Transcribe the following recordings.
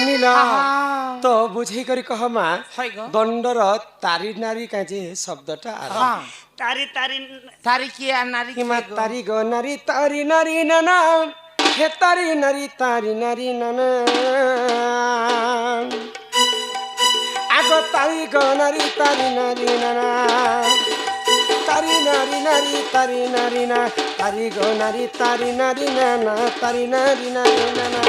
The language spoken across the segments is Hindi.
नीला तो बुझे करी कह मा है ग दंडर तारी नारी काजे शब्दटा आला हाँ तारी तारी तारी किया नारी हिमा किया तारी ग नारी तारी नारी नाना हे तारी नारी नाना आगो तारी ग नारी नाना तारी नारी ना तारी ग नारी नाना तारी नारी नाना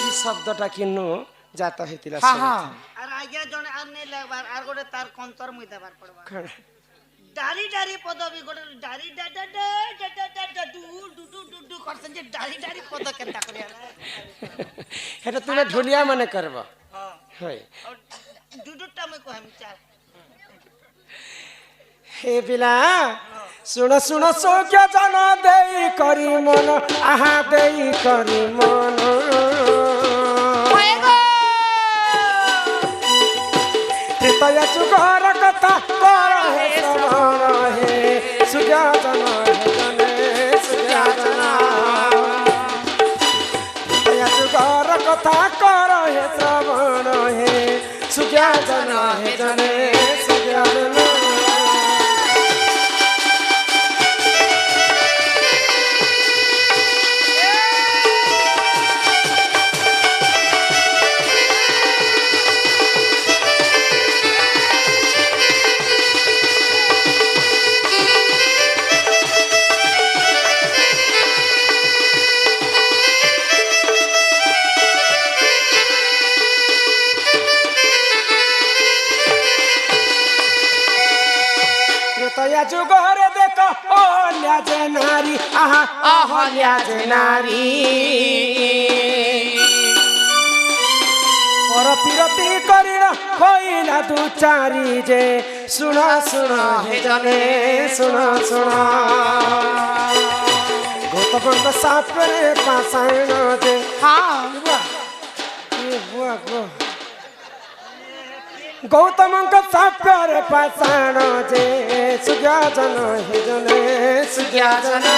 ई शब्दटा किन्नु जात हेतिला हाँ हाँ আর আগে জনে আর নেই লাগবার আর গোটে তার কন্তর মুই দেবার পড়বা हाँ ডারি ডারি পদবি গোটে ডারি ডাডা ডা do do do do do করছেন যে ডারি ডারি পদ কেনটা করিয়া हेटा तुमे ढोलिया माने करब হ্যাঁ है ডুডুটা মই কহাম চাল हे पिला सुन सुन सोक्य जन देई करी मन आहा देई करी मन त्रितय चुगर कथा कर हे श्रवण हे सुजा जन हे जने सुजा जना त्रितय चुगर कथा कर हे श्रवण हे सुजा जन हे जने सुजा जना त्रेतया जुगरे देख अहल्या जे नारी आहा अहल्या जे नारी पर पिरती करिण होइला दु चारी जे सुन सुन हे जने सुन सुन गोतबंद सापरे पासायण जे हाँ गौतमंक साप्यर पाषाण जे सुज्ञा जन हे जने सुज्ञा जना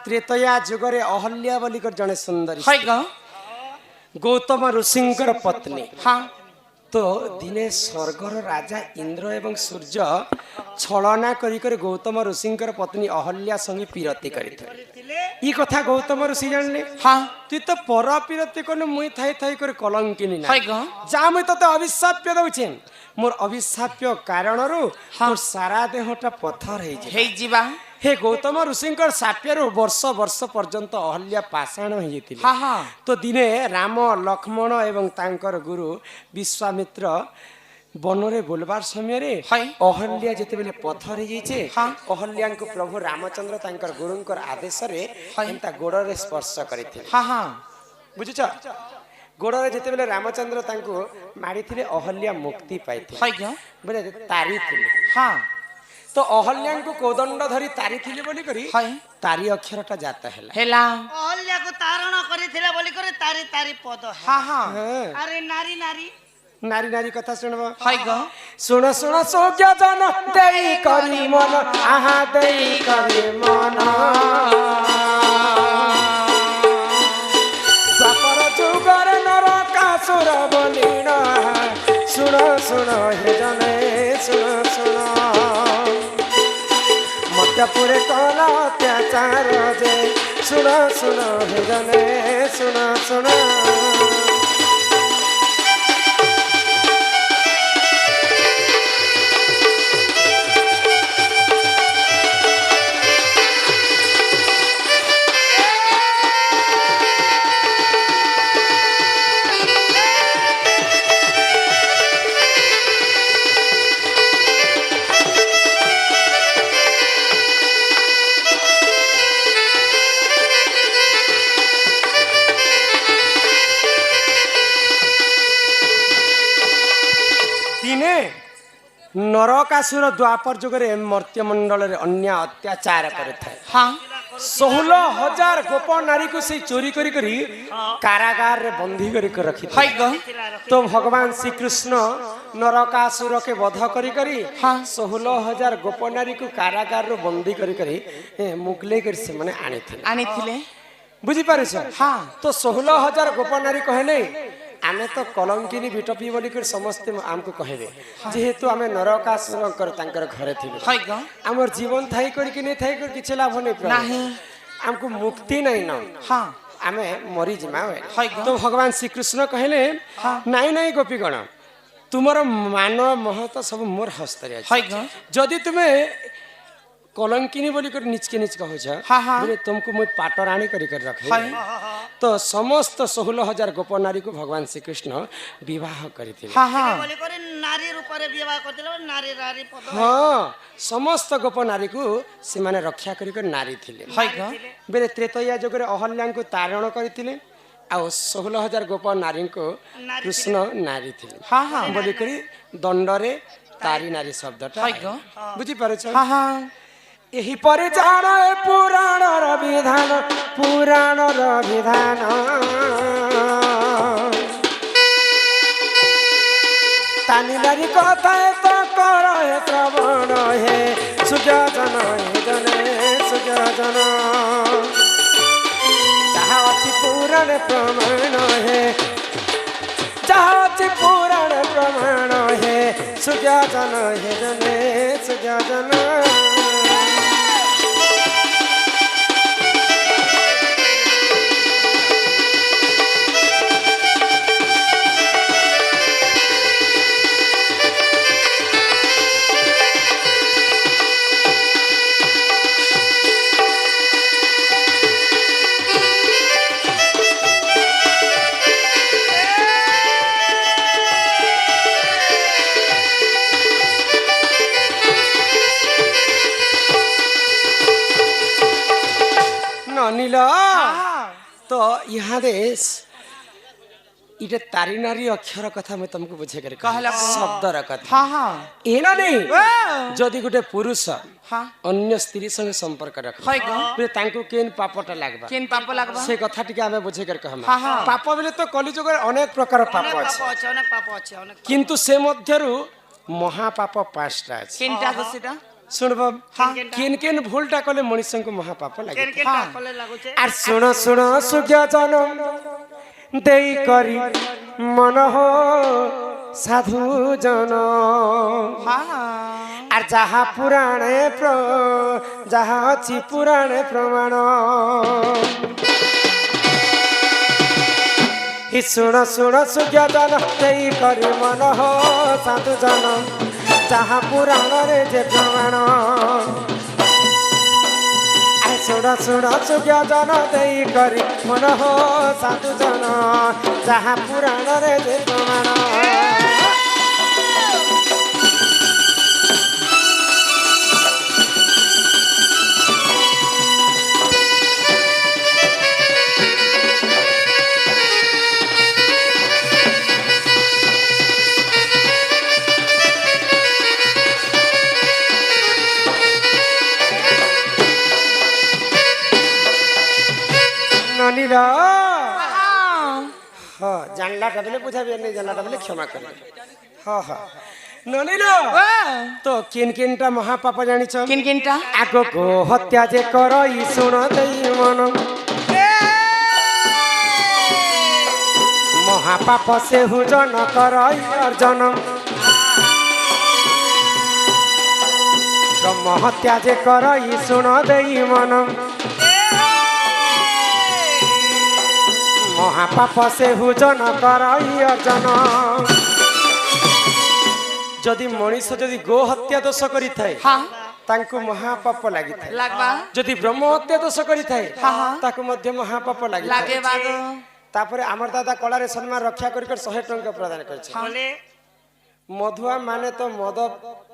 त्रेतया जुगरे अहल्या बोलिकर जने सुंदरी है ग गौतम ऋषिंकर पत्नी हाँ तो दिने स्वर्गर राजा इंद्र एवं सूर्य छलना करी गौतम ऋषिंकर पत्नी अहल्या संगे पीरती करिथे ई कथा गौतम ऋषि जानले हाँ तू तो पर पीरती कने मुई थाई थाई कर कलंकिनी ना है ग जा मुई तते अभिशाप्य दउछे मोर अभिशाप्य कारणरु तोर सारा देहटा पत्थर हे जीवा हे गौतम ऋषिंकर साप्यरु वर्ष वर्ष पर्यंत अहल्या पाषाण हो जाती हाँ हाँ तो दिने राम लक्ष्मण एवं तांकर गुरु विश्वामित्र बनरे बोलबार समय रे अहल्या जेते बेले पत्थर हे जाइछे अहल्या को प्रभु रामचंद्र तांकर गुरुंकर आदेश रे एंता गोड़रे स्पर्श करिथिले हाँ हाँ बुझुछ गोड़रे जेते बेले रामचंद्र तांको मारिथिले अहल्या मुक्ति पाइथिले है ग बोले तारी थिले हाँ तो अहल्या को कोदंड धरी तारी थिले बोली करी है तारी अक्षरटा जाता हैला हेला অহল্যাকে তারণ করেছিল বলি করে তারি তারি পদ हाँ हाँ আরে নারী নারী नारी नारी कथा सुनब है ग सुन सुन सोग्य जन देई करी मन आहा देई करी मन द्वापर जुगर नरकासुर बलिण सुन सुन हे जने सुन सुन मध्यपुरे कल अत्याचार जे सुन सुन हे जने सुन सुन ନରକାସୁର ଦ୍ୱାପର ଯୁଗରେ ମର୍ତ୍ତ୍ୟମଣ୍ଡଳରେ ଅନ୍ୟ ଅତ୍ୟାଚାର କରିଥାଏ। हाँ 16,000 ଗୋପ ନାରୀକୁ ସେ ଚୋରି କରି କରି କାରାଗାରରେ ବନ୍ଦୀ କରି ରଖିଥିଲେ। हाय गो ତ ଭଗବାନ ଶ୍ରୀକୃଷ୍ଣ ନରକାସୁରକେ ବଧ କରି କରି 16,000 ଗୋପ ନାରୀକୁ କାରାଗାରରୁ ବନ୍ଦୀ କରି କରି ମୁଗଲେଇ କରି ସେମାନେ ଆଣିଥିଲେ। आनी थिले ବୁଝିପାରୁଛ? हाँ ତ 16,000 ଗୋପ ନାରୀ କହିଲେ ଆମେ ତ କଲଙ୍କିନୀ ବିଟପି ବୋଲିକରି ସମସ୍ତେ ଆମକୁ କହିବେ, ଯେହେତୁ ଆମେ ନରକାସୁରଙ୍କର ତାଙ୍କର ଘରେ ଥିଲୁ, हाय गो ଆମର ଜୀବନ ଥାଇ କରିକି ନେଇ ଥାଇ କରି କିଛି ଲାଭ ନେଇ ନାହିଁ। ଆମକୁ ମୁକ୍ତି ନାହିଁ ନ हाँ ଆମେ ମରିଯିମା। ହାଇ ଗ। ତ ଭଗବାନ ଶ୍ରୀକୃଷ୍ଣ କହିଲେ ନାଇଁ ନାଇଁ ଗୋପୀଗଣ, ତୁମର ମାନ ମହତ ସବୁ ମୋର ହସ୍ତରେ ଅଛି। हाय गो ଯଦି ତୁମେ କଲଙ୍କିନୀ ବୋଲି କରି ନିଜକେ ନିଜ କହୁଛ, हाँ, हाँ। ବୋଲେ ତୁମକୁ ମୁଁ ପାଟରାଣୀ କରି କରି ରଖିବି। हाय ତ ସମସ୍ତ 16,000 ଗୋପ ନାରୀକୁ ଭଗବାନ ଶ୍ରୀକୃଷ୍ଣ ବିବାହ କରିଥିଲେ। हाँ हाँ ବୋଲି କରି ନାରୀ ରୂପରେ ବିବାହ କରିଥିଲେ ନାରୀ ନାରୀ ପଦ ହଁ ସମସ୍ତ ଗୋପ ନାରୀକୁ ସେମାନେ ରକ୍ଷା କରି କରି ନାରୀ ଥିଲେ। हाय गो ବେଲେ ତ୍ରେତୟା ଯୁଗରେ ଅହଲ୍ୟାଙ୍କୁ ତାରଣ କରିଥିଲେ ଆଉ 16,000 ଗୋପ ନାରୀଙ୍କୁ କୃଷ୍ଣ ନାରୀ ଥିଲେ। हाँ हाँ ବୋଲିକରି ଦଣ୍ଡରେ ତାରି ନାରୀ ଶବ୍ଦଟା ହାय ଗୋ ବୁଝିପାରୁଛ? हाँ हाँ ଏହିପରି ଜାଣ ଏ ପୁରାଣର ବିଧାନ, ପୁରାଣର ବିଧାନ। ତାନି ନାରୀ କଥା ତ କର ହେ ଶ୍ରବଣ ହେ ସୁଯୋଜନ ହେ ଜନେ ସୁଯୋଜନ। ଯାହା ଅଛି ପୁରାଣ ପ୍ରମାଣ ହେ, ଯାହା ଅଛି ପୁରାଣ ପ୍ରମାଣ ହେ ସୁଯୋଜନ ହେ ଜନେ ସୁଯୋଜନ। नील तो इहादे इटे तारी नारी अक्षर कथा मैं तुमको बुझे कर कहला शब्दर कथा हाँ हाँ एना नहीं वाह। जदि गोटे पुरुष हाँ अन्य स्त्री संगे संपर्क रख हाय गो बे तांको केन पापटा लागबा केन पाप लागबा से कथा टिके हमें बुझे कर कहमा। हाँ, हाँ। पाप बेले तो कलिजुग अनेक प्रकार पाप ଅନେକ अछि, ପାପ ଅଛି ଅନେକ ପାପ ଅଛି ଅନେକ किंतु से मध्यरु महापाप पांचटा अछि। केन टा दसिटा सुनब हाँ। केन केन भूलटा कले मनुष्य को महापाप लागे। କେନ୍ କେନ୍ ହଁ। କଲେ ଲାଗୁଛେ আর শুণ শুণ সুজ্ঞাতন দেই করি মন হো সাধু জন। हाँ हाँ আর যাহা পুরাণে যাহা অছি পুরাণে প্রমাণ। হি শুণ শুণ সুজ্ঞাতন দেই করি মন হো সাধু জন, যাহা পুরাণরে যে প্রমাণ। শুণ শুণ সুজ্ঞাতন দেই করি মন হো সাধু জন, যাহা পুরাণরে যে প্রমাণ। ननीला हाँ जानलाटा बेले बुझाबी नहीं जानलाटा बेले क्षमा करिबे। हाँ हाँ ननीला तो किन किनटा महापाप जानिछ? केन केन टा आगो को हत्या जे करई सुन देई मन, महापाप से हुजन करई अर्जन। ब्रह्म हत्या जे करई सुन देई मन, महापाप से हुजन करई अर्जन। जदि मनीष जदि गो हत्या दोष करि थाए हाँ तांको महापाप लागि थाए, लागबा जदि ब्रह्म हत्या दोष करि थाए हाँ। ताको मध्य महापाप लागि लागे थाए। बागो तापर आमर दादा कलारे सम्मान रक्षा करि 100 टंका प्रदान करछ। बोले मधुआ माने तो मद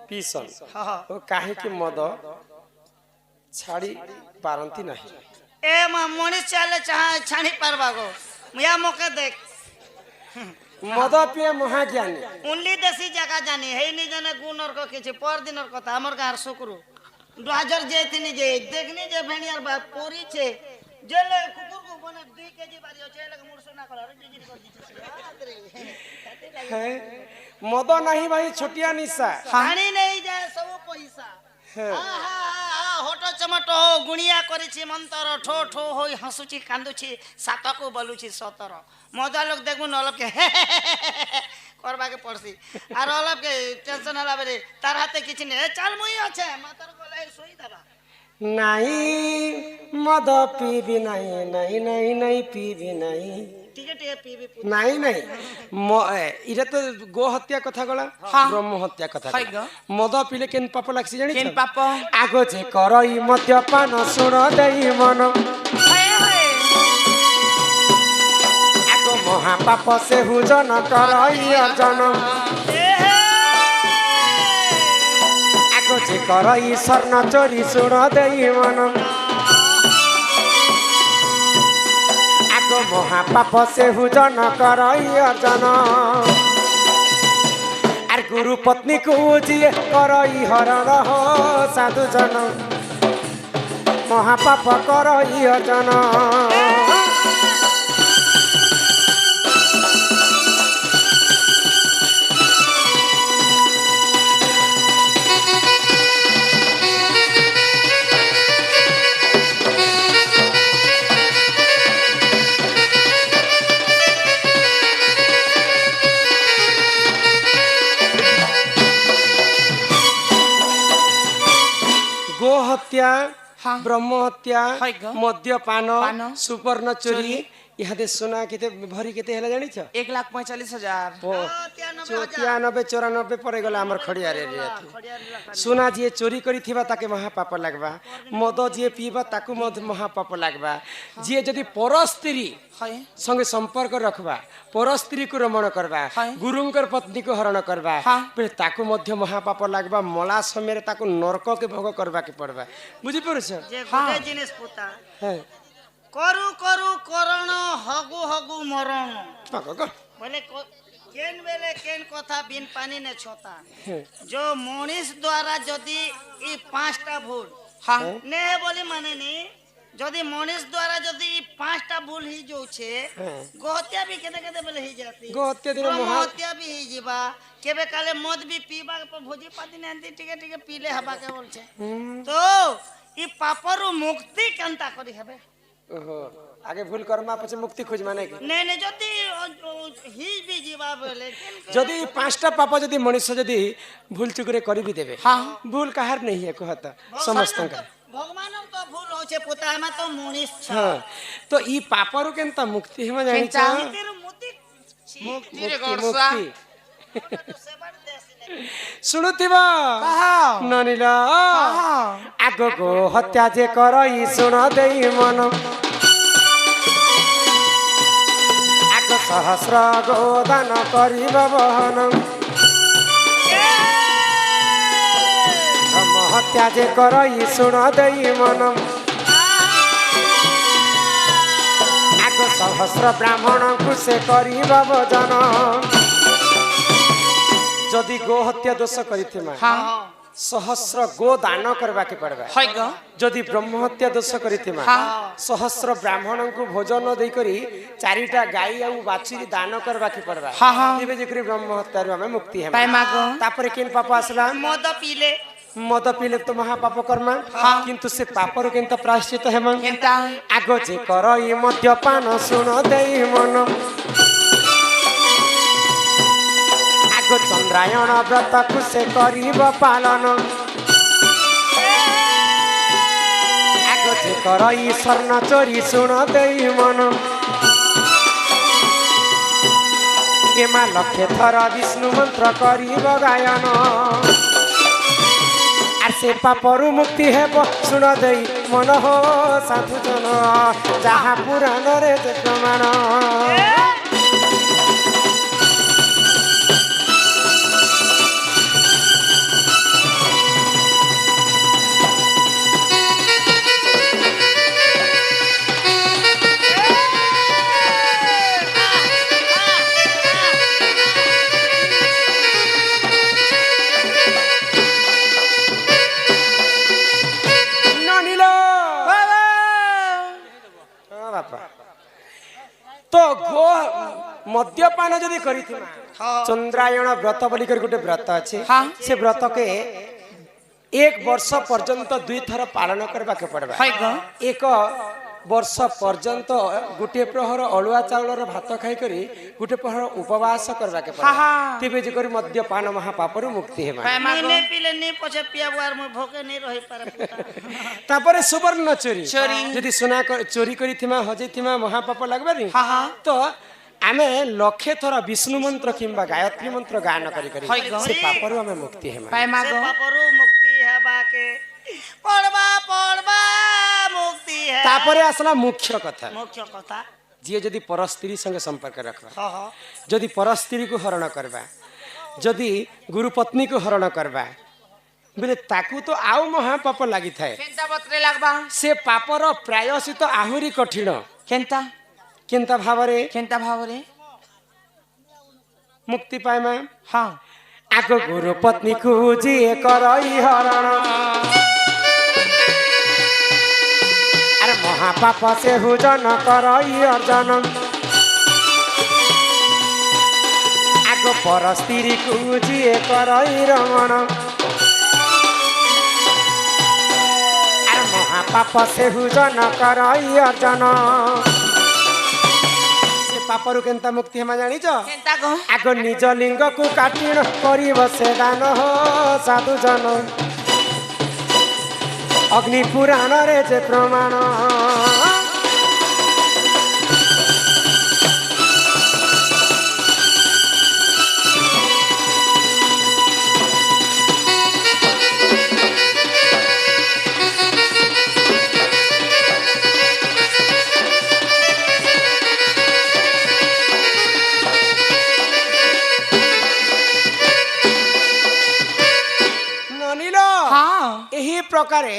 पीसन हाँ ओ काहे कि मद छाड़ी पारंती नहीं। ए मनीष चाले छाणी पारबा गो मुया मोके देख মদ পিয়ে মহাজ্ঞানী উনলি দেশি জায়গা জানি হেইনি জানে গুণর কিছু পরদিনের কথা আমার গাঁর শুক্রু ডোহাজর যেতিনি যে দেখনি যে ভেনিয়ার বা পরিছে জেলে কুকুরকু বনে 2 কেজি বাড়ি আছে লাগে মুরসুনা কলার ডিজিট করে দিছে হ্যাঁ মদ নাহি ভাই ছোটিয়া নিশা পানি নেই যায় সব পয়সা হ্যাঁ হট চমট গুণিয়া করেছি মন্তর ঠো ঠো হই হাসুছি কান্দুছি সাতকু বলুছি 17 মজা লোক দেখবো অলপকে করবাকে পড়ছি আর অলপকে টেনশন হলা বেলে তার হাতে কিছু নেই চাল মুই আছে মাথার গলায় শুই দেবা নাই মদ পিবি নাই নাই নাই নাই পিবি নাই টিকে টিকে পিবি নাই নাই এটা তো গো হত্যা কথা গলা ব্রহ্ম হত্যা কথা মদ পিলে কেন পাপ লাগছে জানি কেন পাপ আগ যে করই মদ্যপান শুণ দেই মন আগ মহাপাপ সে হুজন করই অর্জন আগ যে করই স্বর্ণ চোরি শুণ দেই মন মহাপাপ সে হুজন করই অর্জন আর গুরু পত্নী কু যিয়ে করই হরণ সাধু জন মহাপাপ করই অর্জন गो हत्या ब्रह्म हत्या मद्यपान सुवर्ण चोरी इहादे सोना केते भरी केते हैला जानि छ 1,45,000 94 94 परे गला हमर खड़िया रे सोना जे चोरी करी थिबा ताके महापाप लागबा मद जे पीबा ताकू महापाप लागबा जे जदी परस्त्री संगे संपर्क रखबा परस्त्री को रमण करबा गुरुंकर पत्नी को हरण करबा फिर ताकू मध्य महापाप लागबा मला समय ताकू नरक के भोग करबा के पड़बा बुझी परछ जे गोटे जिनिस पुता करु करु करण हगु हगु मरण बोले केन बेले केन कथा बिन पानी ने छोता जो मनीष द्वारा जदी ई 5टा भूल ने बोली माने नी जदी मनीष द्वारा जदी 5टा भूल ही जो छे गोहत्या भी केते केते बेले ही जाती गोहत्या दिन मोहत्या भी ही जीवा केबे काले मद भी पीबा पर भोजी पाती ने अंती टिके टिके पीले हबा के बोल छे तो ई पापरु मुक्ति केनता करी हबे ओहो आगे भूल कर्मा पछे मुक्ति खोज माने कि नहीं नहीं जदी ही भी जीवा बोले जदी 5टा पाप जदी मनुष्य जदी भूल चुकरे करी भी देबे भूल काहर नहीं है कहता समस्त का भगवान तो भूल होचे पुता में तो मनीष छ तो ई पापरु केनता मुक्ति हम जानि छ मुक्ति रे गरसा सुनुथिबा ननिला आगो गो हत्या जे करई सुन देई मन आगो सहस्र गोदान करिब बहन ब्रह्म हत्या जे करई सुन देई मन आगो सहस्र ब्राह्मण को से करिब भजन जदि गो हत्या दोष करिथिमा सहस्र गो दान करबा के पड़बा जदि ब्रह्म हत्या दोष करिथिमा सहस्र ब्राह्मण को भोजन देई करी 4टा गाई आ बाछी दान करबा के पड़बा तिबे जेकरी ब्रह्म हत्या रो हमें मुक्ति है तापर केन पाप आसला मद पीले तो महापाप कर्मा किंतु से पापर केनता प्रायश्चित हेम आगो जे करई मद्यपान सुन देई मन चंद्रायण व्रत को से करीब पालन आगो जे करई स्वर्ण चोरी सुन देई मन केमा लक्षे थर विष्णु मंत्र करीब गायन आर से पापरु मुक्ति हेब सुन देई मन हो साधु जन जहाँ पुराण रे प्रमाण तो गो मद्यपान जदि करिथिमा चंद्रायण व्रत बोली कर गोटे व्रत अच्छे से व्रत के 1 वर्ष पर्यंत 2 थर पालन करबा के पड़बा। एक वर्ष पर्यंत गोटे प्रहर अळुआ चाउलर भात खाई करी गोटे प्रहर उपवास करबा के पड़बा। तेबे जे करी मद्यपान महापापरु मुक्ति हेबा। ने पीले ने पछे पियाबार मु भोके नहीं रही पारे पुता। तापरे सुवर्ण चोरी यदि सुना चोरी करिथिमा हजैथिमा महापाप लागबारी तो आमे लक्षे थर विष्णु मंत्र किंबा गायत्री मंत्र गान करी करी से पापरु हमें मुक्ति हेमा। से पापरु मुक्ति हेबा के पड़बा मुक्ति है। तापरे असला मुख्य कथा जी जदि पर स्त्री संगे संपर्क रखबा जदि पर स्त्री को हरण करबा जदि गुरु पत्नी को हरण करबा बोले ताकू तो आउ महापाप लागि थाए। केनता बतरे लागबा से पापर प्रायश्चित आहुरी कठिन केनता भावरे मुक्ति पाएमा। आको गुरु पत्नी को जी करई हरण अरे महापाप से हुजन करई अर्जन आको पर स्त्री को जी करई रमण अरे महापाप से हुजन करई अर्जन पापरु केनता मुक्ति हेमा जानी छ आगो निज लिंग को काटिण करिब से दान हो साधु जन अग्नि पुराण रे जे प्रमाण प्रकारे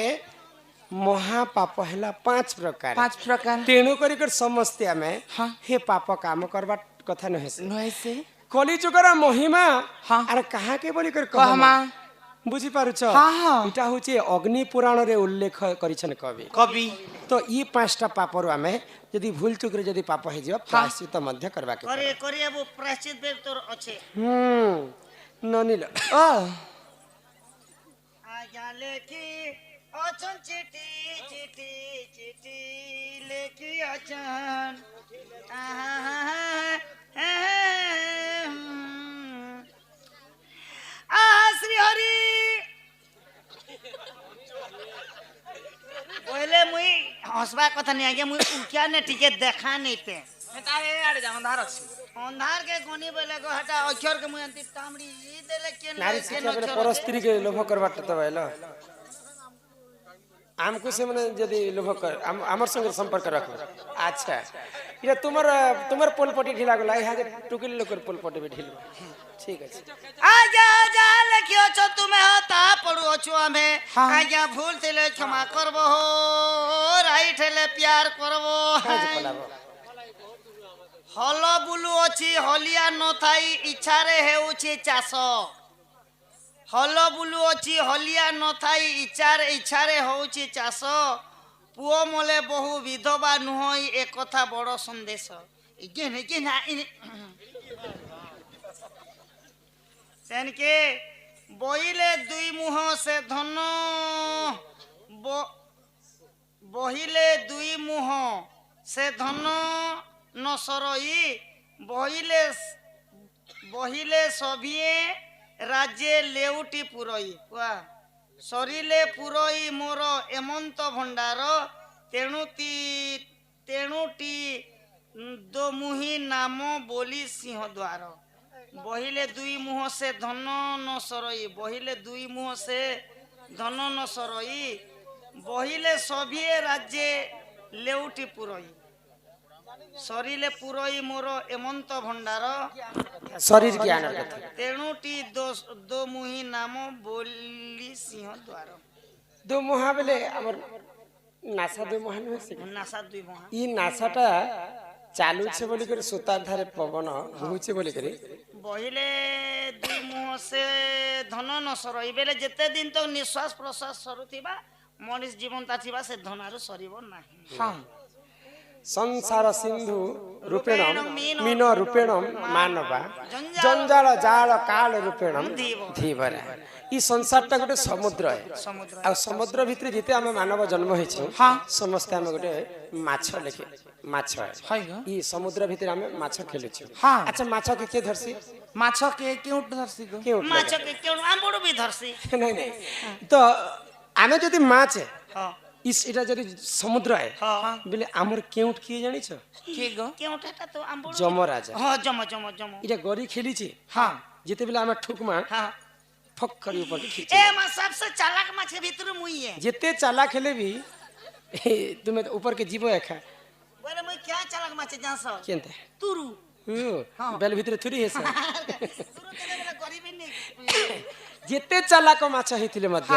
महापाप हैला 5 प्रकार तेणु करी कर समस्ते हमें हे पाप काम करबा कथा नहे से कली जुगर महिमा अरे कहा के बोली कर कहमा बुझी पारु छ इटा होचे अग्नि पुराण रे उल्लेख करिछन कवि तो ई 5टा पापरु हमें यदि भूल चुक रे यदि पाप हे जियो प्रायश्चित मध्य करबा के करे अब प्रायश्चित बे तोर अच्छे ननिल लेखी अचन चिठी लेखी अचन श्री हरि बोले मुई हंसबा कथा नहीं आगे मुई उठिया ने टिके देखा नहीं पे हेता हे आड़े जा अंधार अछि अंधार के गोनी बोले गो हटा अक्षर के मुई अंति तामड़ी ई देले के नारी शिक्षा बोले परस्त्री के लोभ करबाट त भइलो हमको से माने यदि लोभ कर हमर संग संपर्क रखो अच्छा ये तुमर पोलपटी ढिला गला यहाँ जे टुकिल लोकर पोलपटी भी ढिल ठीक है आजा लेखियो छ तुमे हता पड़ो छु हमें आजा भूल तेले क्षमा करबो हो राइट हेले प्यार करबो हल बुलु अछि हलिया न थाई इच्छा रे हेउछि चाष हल बुलु अछि हलिया न थाई इच्छा रे होउछि चाष पुओ मोले बहु विधवा नुहई ए कथा बड़ संदेश इगे ना सेन के बहिले दुई मुह से धन बहिले दुई मुह से धन न सरई बहिले सभिए राज्ये लेउटी पुरई वाह सरिले पुरई मोर एमंत भंडार तेणुटी दोमुही नाम बोली सिंह द्वार बहिले दुई मुह से धन न सरई बहिले दुई मुह से धन न सरई बहिले सभिए राज्ये लेउटी पुरई सरिले पुरई मोर एमंत भंडार शरीर ज्ञान कथा तेणुटी दो मुही नाम बोली सिंह द्वार दो मुहा बेले हमर नासा दो मुहा न से नासा दुई मुहा ई नासाटा चालू छे बोली कर सुता धारे पवन होउछे बोली करे बहिले दुई मुह से धन न सरई बेले जते दिन तो निश्वास प्रश्वास सरुथिबा मनीष जीवन ता थिबा से धनारो सरीबो नाही हां संसार सिंधु रूपेणम मीन रूपेणम मानवा जंजाल जाल काल रूपेणम धीवरा ई संसारटा गोटे समुद्र है आ समुद्र भितर जिते आम मानव जन्म होइछु समस्त आम गोटे माछ लेखे माछ है ई समुद्र भितर आम माछ खेलुछु अच्छा माछ के धरसी माछ के केउट धरसी गो क्यों माछ के केउ आंबड़ भी धरसी नहीं नहीं तो आमे जदि माछ है हां इस इटा जदि समुद्र है हां बोले आमर केउट किए जानि छ के गो केउटाटा तो आंबड़ जमराज हां जम इटा गरी खेली छी हां जेते बेला आमे ठुकमा हां फक करी ऊपर के खींच ए मां सबसे चालाक माछ भीतर मुई है जेते चाला खेले भी तुम्हें ऊपर के जीवो एखा बोले मैं क्या चालाक माछ जानस केनते तुरु बेल भितर थुरी हेसा तुरु केले बोले गरीब नहीं जेते चालाक माछ हेतिले मध्य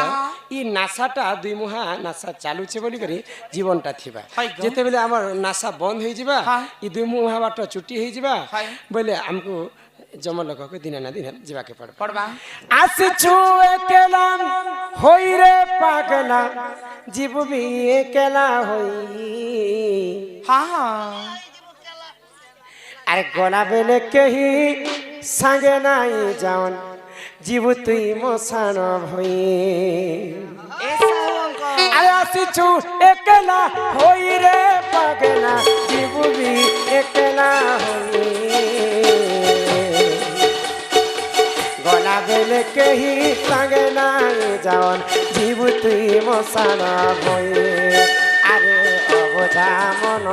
ई नासाटा दुई मुहा नासा चालू छे बोली करी जीवनटा थिबा जेते बेले हमर नासा बंद होई जिबा ई दुई मुहा बाट छुट्टी होई जिबा बोले हमको जम लोग को दिन ना दिन जीवा के पड़बा आस छुए केला होई रे पागला जीव भी केला होई हां अरे गोला बेले कही संगे नाई जावन जीव तुई मसान भई अरे आस छु एकला होई रे पागला जीव भी एकला होई गोला बेले कही संगे नाई जावन जीव तुई मसान भई अरे अबोधा मन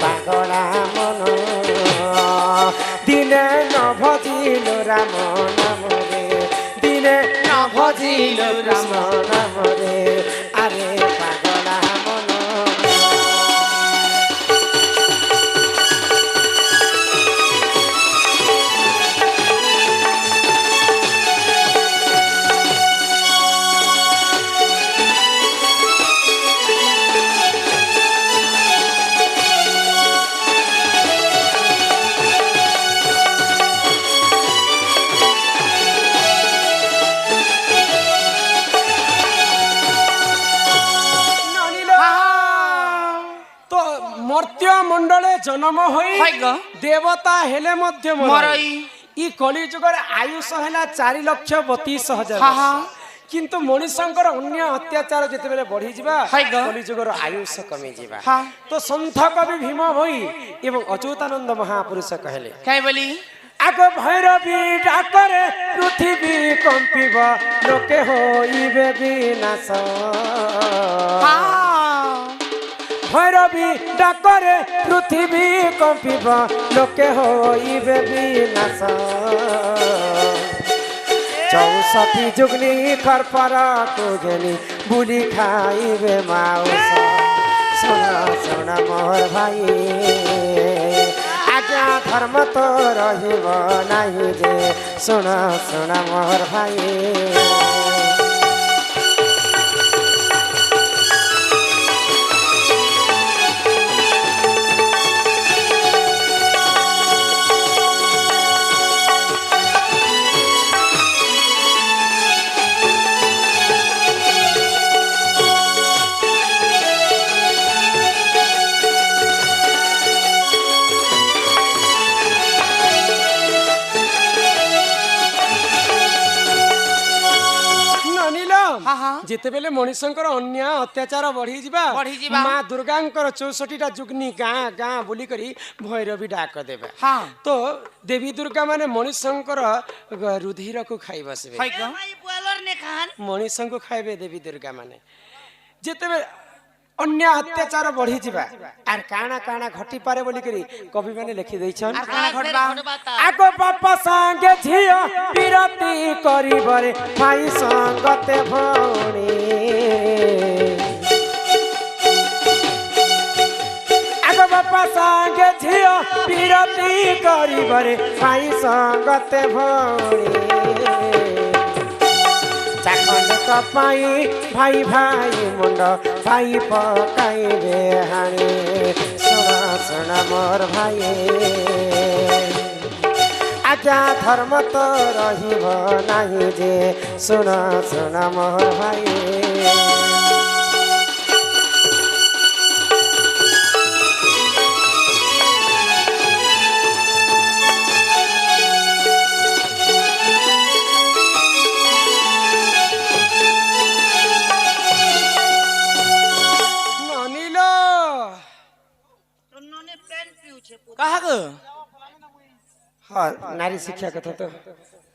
पागला मन दिने न भजिल राम नाम रे दिने न भजिल राम नाम रे अरे पागला मन मर्त्य मंडले जन्म होई देवता हेले मध्य मरई ई कली जुगर आयुष हैला 4,32,000 किंतु मनुष्यंकर अन्य अत्याचार जेते बेले बढ़ी जिबा कली जुगर आयुष कमी जिबा तो संत कवि भीम भई एवं अच्युतानंद महापुरुष कहले काय बोली आगो भैरवी डाकरे पृथ्वी कंपिबा लोके होइबे विनाश भैरवी डाकरे पृथ्वी कंपिबा लोके होइबे विनाश 64 जुगनी खरपरा को गेली बुली खाइबे माउस सुना सुना मोर भाई आज्ञा धर्म तो रहिब नाही जे सुना सुना मोर भाई जिते बेले मनुष्यंकर अन्य अत्याचार बढ़ी जिबा माँ दुर्गांकर 64टा जुगनी गाँ गाँ बुली करी भैरवी डाक देबे तो देवी दुर्गा माने मनुष्यंकर रुधिर को खाई बसबे मनुष्य को खाइबे देवी दुर्गा माने जिते अन्य अत्याचार बढ़ी जिबा आर काना काना घटी पारे बोली करी कवि माने लिखि दैछन आगो बापा संगे झियो पिरती करिबरे भाई संगते भौणी आगो बापा संगे झियो पिरती करिबरे भाई संगते भौणी चाखंड कपाई भाई भाई मुंड भाई पकाइबे हाणी सुना सुना मोर भाई आज्ञा धर्म तो रहिब नाही जे सुना सुना मोर भाई କାହାକ ହଁ ନାରୀ ଶିକ୍ଷା କଥା ତ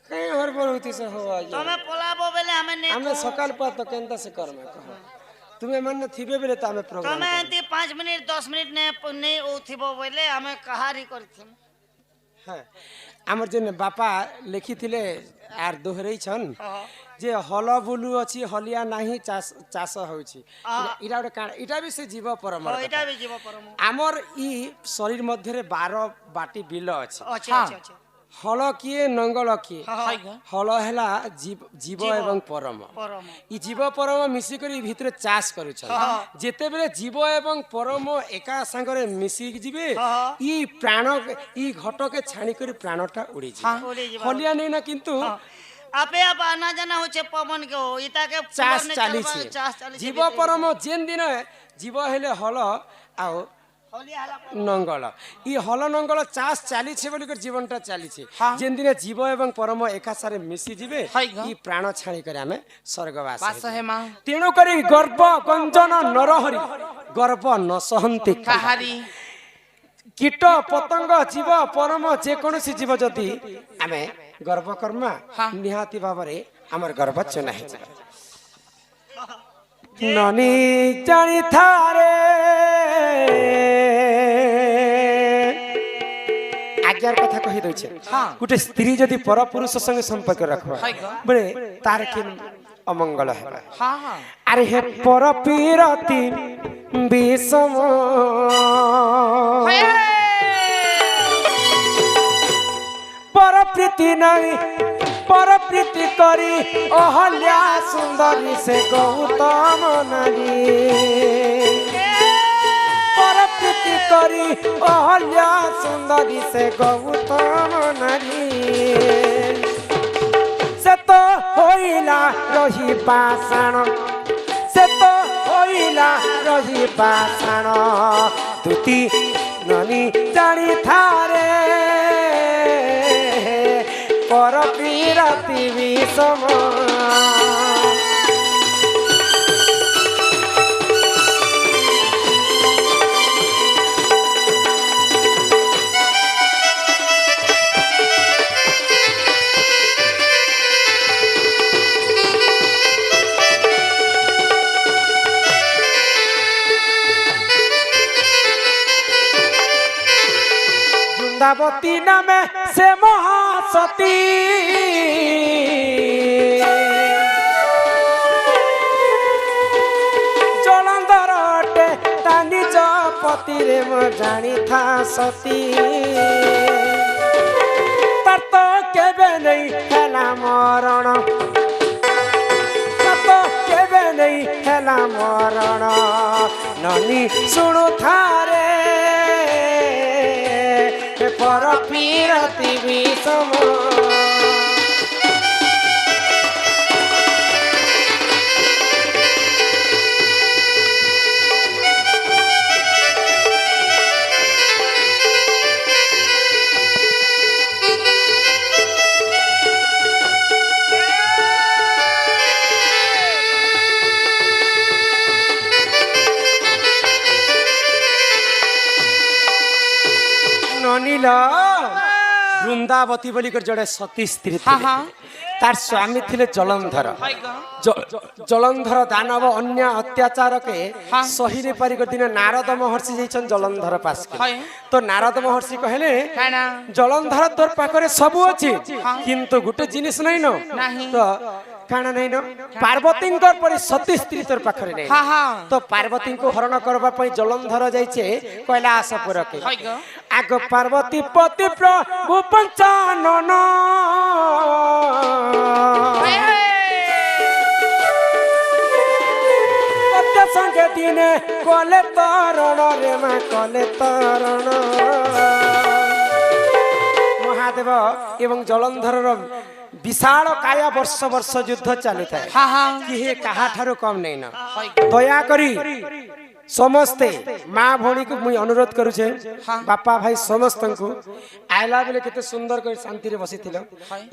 କାଇଁ ହରବର ହଉତି ସେ ହବ ଆଜ୍ଞା ତମେ ପଲାବ ବେଲେ ଆମେ ନେ ଆମେ ସକାଳ ପା ତ କେନ୍ତା ସେ କରମା କହ ତୁମେ ମାନେ ଥିବେ ବେଲେ ତ ଆମେ ପ୍ରୋଗ୍ରାମ ତମେ ଏନ୍ତି 5 ମିନିଟ 10 ମିନିଟ ନେ ଓଥିବ ବୋଇଲେ ଆମେ କାହାରି କରିଥିମ ହଁ ଆମର ଯେନେ ବାପା ଲେଖିଥିଲେ ଆର ଦୋହରେଇଛନ୍ ଯେ ହଲ ବୁଲୁ ଅଛି ହଲିଆ ନାହିଁ ଚାଷ ହଉଛି ଇଟା ଗୋଟେ କାଣା ଇଟା ବି ସେ ଜୀବ ପରମର ଏଇଟା ବି ଯିବ ପରମ ଆମର ଇ ଶରୀର ମଧ୍ୟରେ 12 ବାଟି ବିଲ ଅଛି ଅଛି ହଁ। ଅଛି ଅଛି ହଳ କିଏ ନଙ୍ଗଳ କିଏ ହଳ ହେଲା ଜୀବ ଏବଂ ପରମ ପରମ ଇ ଜୀବ ପରମ ମିଶିକରି ଭିତରେ ଚାଷ କରୁଛନ୍ ଯେତେବେଳେ ଜୀବ ଏବଂ ପରମ ଏକା ସାଙ୍ଗରେ ମିଶିକି ଯିବେ ଇ ପ୍ରାଣ ଇ ଘଟକେ ଛାଣିକରି ପ୍ରାଣଟା ଉଡ଼ିଯିବ ଉଡ଼ିଯିବ। ହଲିଆ ନେଇ ନା କିନ୍ତୁ আপে আপ আনা জানা হচ্ছে পবন কে ইটাকে চাষ পুনর্নে চালিছে চাষ চালিছে জীব পরম যেন দিন জীব হেলে হল আও হলি হালা নঙ্গল ই হল নঙ্গল চাষ চালিছে বলি করে জীবনটা চালিছে যেন দিনে জীব এবং পরম একা সারে মিশি যাবে ই প্রাণ ছাড়ি করে আমি স্বর্গবাস ବାସ ହେମା তেণু করি গর্ব গঞ্জন নরহরি গর্ব ন সহন্তি କାହାରି কীট পতঙ্গ জীব পরম যেকୌଣସି জীব যদি ଆମେ গর্ব কর্মা নিহাতি ভাବରେ আমার গর্ব চনা ହେଇଯିବ ননি জানি থারে আজ্ঞার কথা কহি দউছে গোটে স্ত্রী যদি পরপুরুষ সঙ্গে সম্পর্ক রাখবা বলে তার কি অমঙ্গল হবে ହଁ ହଁ আরে হে পরপীরতি বিষম পরপ্রীতি নাই পরপ্রীতি করি অহল্যা সুন্দরী সে গৌতম নারী পরপ্রীতি করি অহল্যা সুন্দরী সে গৌতম নারী সে তো হইলা রহি পাষাণ সে তো হইলা রহি পাষাণ দুতি ননি জানি থারে পর পীরতি বিষম বৃন্দাবতী নামে সে মহাসতী জলন্ধর অটে তা নিজ পতিরে মো জানিথা সতী তার তো কেবে নেই হেলা মরণ তার তো কেবে নেই হেলা মরণ ননি শুণু থারে পর পীরতি বিষম ননিল বৃন্দাবতী বলি করে জড়ে সতী স্ত্রী ଥିଲେ। তার স্বামী ଥିଲେ জলন্ধর জলন্ধর দানব অন্য অত্যাচারকে সহিরে পারি করে দিনে নারদ মহর্ষি যাইছন জলন্ধর পাশকে তো নারদ মহর্ষি কহিলে জলন্ধর তোর পাখরে সবু আছে কিন্তু গোটে জিনিস নাই ন তো কাଣା নাই ন পার্বতীঙ্কর পরি সতী স্ত্রী তোর পাখরে নাই তো পার্বতীଙ୍କୁ হরণ করবা পাই জলন্ধর যাইছে কৈলাসপুরকে আগ পার্বতী পতি প্রভু পঞ্চানন সঙ্গে দিনে কলে তরণ রে মা কলে তরণ মহাদেব এবং জলন্ধরর বিশাল কায়া বর্ষ বর্ষ যুদ্ধ চালু থাকে কি হে কাহা ঠারু কম নেই না দয়া করি समस्ते माँ भौणी को मुई अनुरोध करुछे बापा भाई समस्त को आइला बेले केते सुंदर कर शांति रे बसी थिलो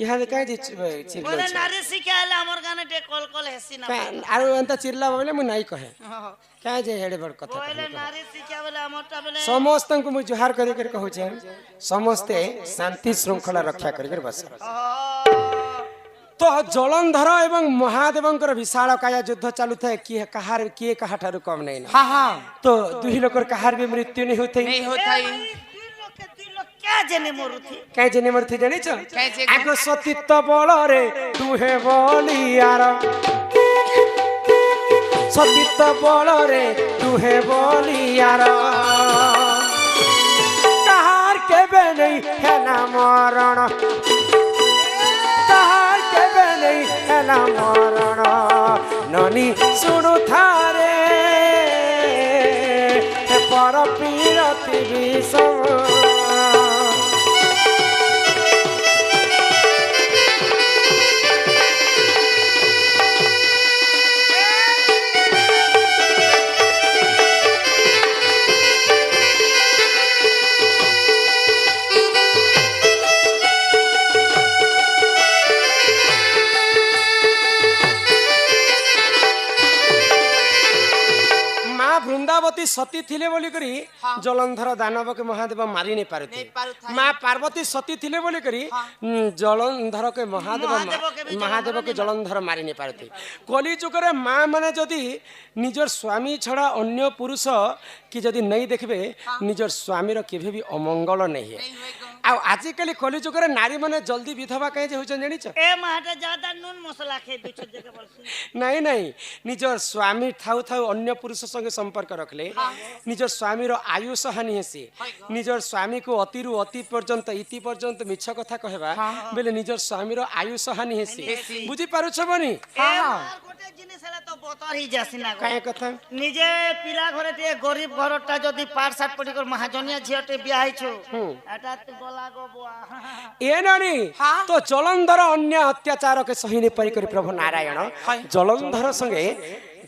यहाँ दे काहे चिरला बोले नारी शिखाले हमर गाने टे कल कल हेसी ना आरो एंता चिरला बोले मुई नाही कहे काहे जे हेडे बड़ कथा बोले नारी शिखा बोले हमरटा बोले समस्त को मुई जुहार करी कर कहूछे समस्ते शांति श्रृंखला रक्षा करी कर बस तो जलंधर एवं महादेवंकर विशाल काया युद्ध चालू थे किए कहार किए कहा ठारू कम नहीं हाँ हाँ तो दुही लोकर कहार भी मृत्यु नहीं होते नहीं होता ही दुई लोग क्या जने मरुथि कहीं जने मरती जानी छ कैसे आगो सतीत्व बल रे तुहे बलियार सतीत्व बल रे तुहे बलियार कहार केबे नहीं है ना मरण कहार केबे नहीं है ना मरण ननी सुनु थारे पर पीरति विषम वृंदावती सती थिले बोली करी जलंधर दानव के महादेव मारी नहीं पारते माँ पार्वती सती थिले बोली करी जलंधर के महादेव के जलंधर मारी नहीं पारते कली जुगरे माँ माने जदि निजर स्वामी छड़ा अन्य पुरुष कि जदि नहीं देखबे निजर स्वामी रो केभे भी अमंगल नहीं है आ आजिकल कली जुगरे नारी माने जल्दी विधवा कहे जे होचन जानी छ ए माटे ज्यादा नून मसाला खे दु छ जगह बोलसी नहीं नहीं निजर स्वामी थाउ थाउ अन्य पुरुष संगे संपर्क रखले निजर स्वामी रो आयुष हानि हेसी निजर स्वामी को अतिरु अति पर्यंत इति पर्यंत मिछ कथा कहबा बेले निजर स्वामी रो आयुष हानि हेसी बुझी पारु छ बनी गोटे जिनिस हला तो बतर ही जासिना काहे कथा निजे पिला घरे टे गरीब घरटा जदी पार सात पटी कर महाजनिया झियटे बियाह हिछु एटा गला गो बुआ ए नानी तो जलंधर अन्य अत्याचार के सही नहीं परि करी प्रभु नारायण जलंधर संगे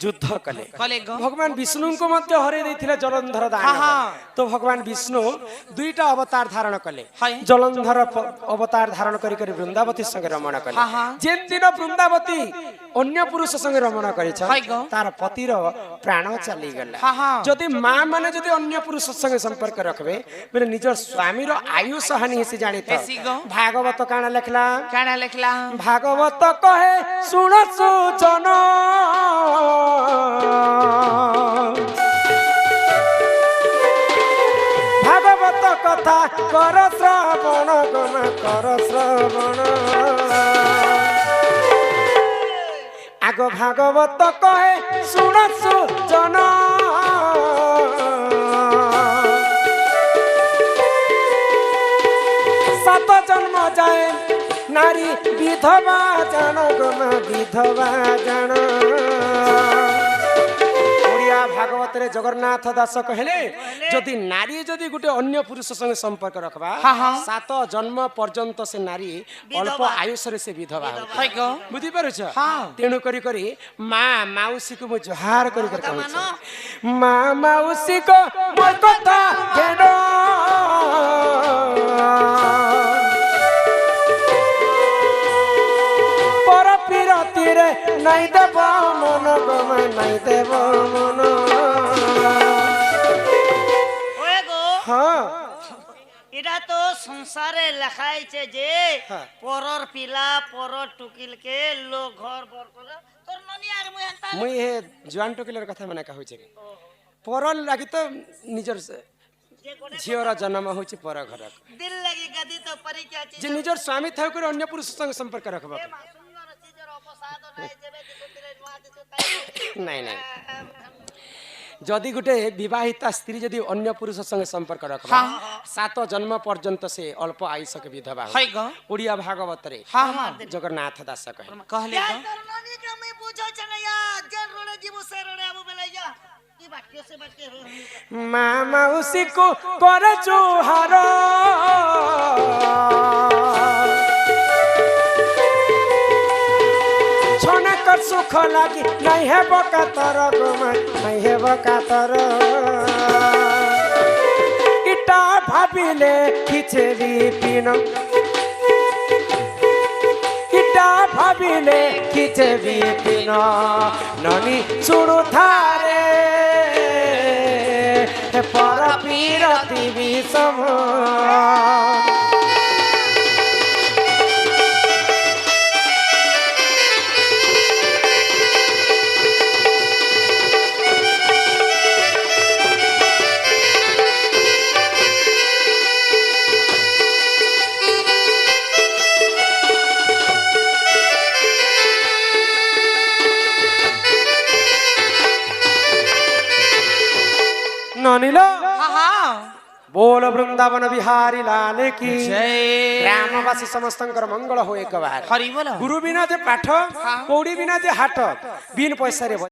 युद्ध कले भगवान विष्णु को मध्य हरे देथिले जलंधर दान तो भगवान विष्णु दुईटा अवतार धारण कले जलंधर अवतार धारण करी करी वृंदावती संगे रमण कले जेन दिन वृंदावती अन्य पुरुष संगे रमण करी छ तार पति रो प्राण चली गला जदि मां माने जदि अन्य पुरुष संगे संपर्क रखबे बेले निजर स्वामी रो आयुष हानि हेसी जानि त भागवत काना लेखला भागवत कहे सुन सुजन भागवत कथा कर श्रवण गम कर श्रवण आगो भागवत कहे सुन सुजन सात जन्म जाए नारी विधवा जान गम विधवा जान भागवत रे जगन्नाथ दास कहले जदि नारी जदि गुटे अन्य पुरुष संगे संपर्क रखबा सात जन्म पर्यंत से नारी अल्प आयुष रे से विधवा हो बुझी पारु छ तेनु करी करी माँ माउसी को जोहार करी कर कहू छ माँ माउसी को मोर कथा घेनो पर पिरती रे नहीं देव मन गम नहीं देव मन এটা তো সংসারে লেখাইছে যে পরর পিলা পরর টুকিল কে লোক ঘর বর করে তোর ননি আর মুই হাতা মুই হে জোয়ান টুকিলের কথা মানে কহু ছে পরর লাগি তো নিজর ঝিওর জন্ম হচ্ছে পর ঘর দিল লাগি গদি তো পরিচয় আছে যে নিজর স্বামী থাই করে অন্য পুরুষ সঙ্গে সম্পর্ক রাখবা সুন্দর চিজর অপসাদ নাই যেবে দিতে নোয়া দিতে তাই নাই নাই जदि गोटे विवाहिता स्त्री जदि अन्य पुरुष संगे संपर्क रखबा सात जन्म पर्यंत से अल्प आयुष के विधवा ओडिया भागवत रे जगन्नाथ दास कहले ननी के मैं पूछो छनया जे रोड़े जीव से रोड़े आबो बेलैया की बाटियो से बाटे मामा उसी को करे जोहार छनक तांकर सुख लागी नहीं है बकातर गोमाई नहीं है बकातर इटा भाबिले खिचड़ी पिनो इटा भाबिले खिचड़ी पिनो ननी सुनु थारे पर पीरती विषम ननिलो हाँ हाँ बोल वृंदावन बिहारी लाल की जय ग्रामवासी समस्तंकर मंगल हो एक बार हरि बोल गुरु बिना जे पाठ कौड़ी बिना जे हाट बिन पैसा रे